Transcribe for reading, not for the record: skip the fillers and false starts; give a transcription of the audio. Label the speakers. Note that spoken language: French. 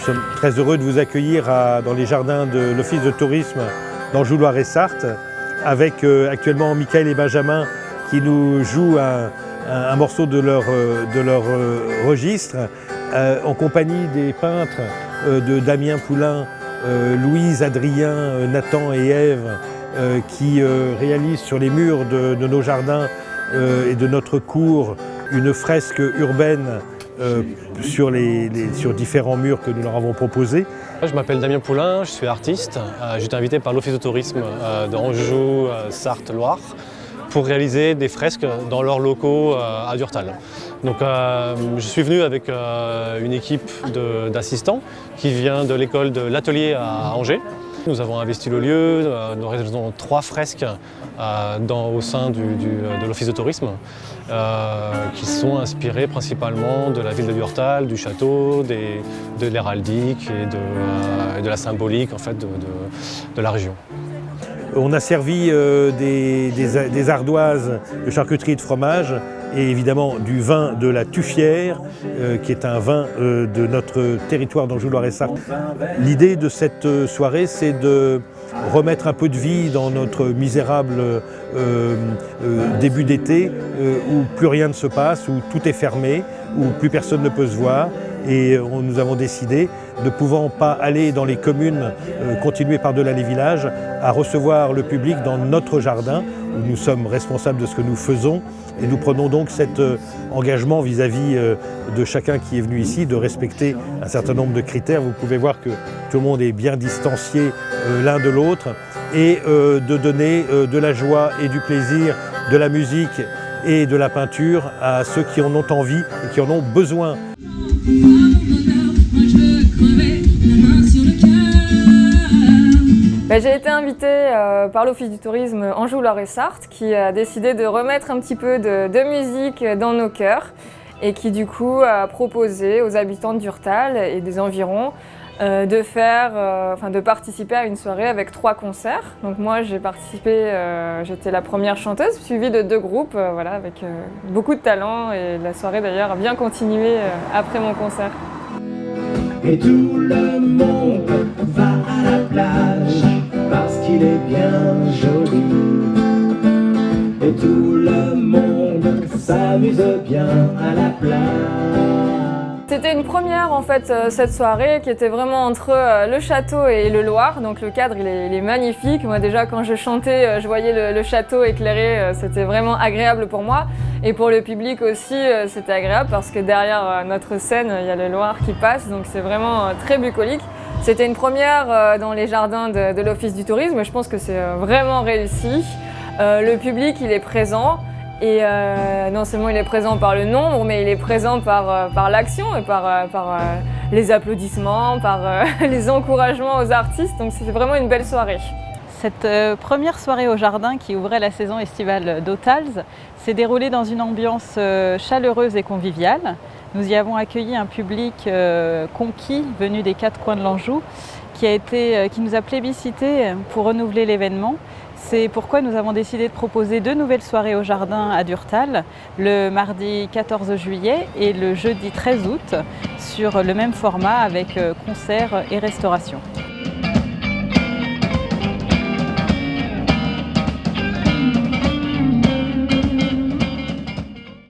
Speaker 1: sommes très heureux de vous accueillir dans les jardins de l'Office de tourisme d'Anjou-Loire-et-Sarthe avec actuellement Michael et Benjamin qui nous jouent un morceau de leur registre en compagnie des peintres de Damien Poulain, Louise, Adrien, Nathan et Ève qui réalisent sur les murs de nos jardins et de notre cour une fresque urbaine sur différents murs que nous leur avons proposés.
Speaker 2: Je m'appelle Damien Poulain, je suis artiste. J'ai été invité par l'Office de tourisme d'Anjou, Sarthe, Loire pour réaliser des fresques dans leurs locaux à Durtal. Donc, je suis venu avec une équipe d'assistants qui vient de l'école de l'Atelier à Angers. Nous avons investi le lieu, nous réalisons 3 fresques au sein de l'Office de tourisme qui sont inspirées principalement de la ville de Durtal, du château, de l'héraldique et de la symbolique en fait, de la région.
Speaker 1: On a servi des ardoises de charcuterie et de fromage et évidemment du vin de la Tuffière, qui est un vin de notre territoire d'Anjou-Loire-et-Sarthe. L'idée de cette soirée, c'est de remettre un peu de vie dans notre misérable début d'été, où plus rien ne se passe, où tout est fermé, où plus personne ne peut se voir. Et nous avons décidé, ne pouvant pas aller dans les communes, continuer par-delà les villages, à recevoir le public dans notre jardin, où nous sommes responsables de ce que nous faisons. Et nous prenons donc cet engagement vis-à-vis de chacun qui est venu ici, de respecter un certain nombre de critères. Vous pouvez voir que tout le monde est bien distancié l'un de l'autre et de donner de la joie et du plaisir, de la musique et de la peinture à ceux qui en ont envie et qui en ont besoin.
Speaker 3: J'ai été invitée par l'Office du tourisme Anjou-Loire-et-Sarthe qui a décidé de remettre un petit peu de musique dans nos cœurs et qui du coup a proposé aux habitants de Durtal et des environs de participer à une soirée avec 3 concerts. Donc moi j'ai participé, j'étais la première chanteuse, suivie de 2 groupes avec beaucoup de talent et la soirée d'ailleurs a bien continué après mon concert.
Speaker 4: Et tout le monde va à la plage parce qu'il est bien joli. Et tout le monde s'amuse bien à la plage.
Speaker 3: C'était une première en fait cette soirée qui était vraiment entre le château et le Loir, donc le cadre il est magnifique. Moi déjà quand je chantais je voyais le château éclairé, c'était vraiment agréable pour moi et pour le public aussi c'était agréable parce que derrière notre scène il y a le Loir qui passe donc c'est vraiment très bucolique. C'était une première dans les jardins de l'Office du tourisme, je pense que c'est vraiment réussi. Le public il est présent. Et non seulement il est présent par le nombre, mais il est présent par l'action et par les applaudissements, par les encouragements aux artistes. Donc c'était vraiment une belle soirée.
Speaker 5: Cette première soirée au jardin qui ouvrait la saison estivale d'Autals s'est déroulée dans une ambiance chaleureuse et conviviale. Nous y avons accueilli un public conquis venu des 4 coins de l'Anjou qui nous a plébiscité pour renouveler l'événement. C'est pourquoi nous avons décidé de proposer 2 nouvelles soirées au jardin à Durtal, le mardi 14 juillet et le jeudi 13 août, sur le même format avec concert et restauration.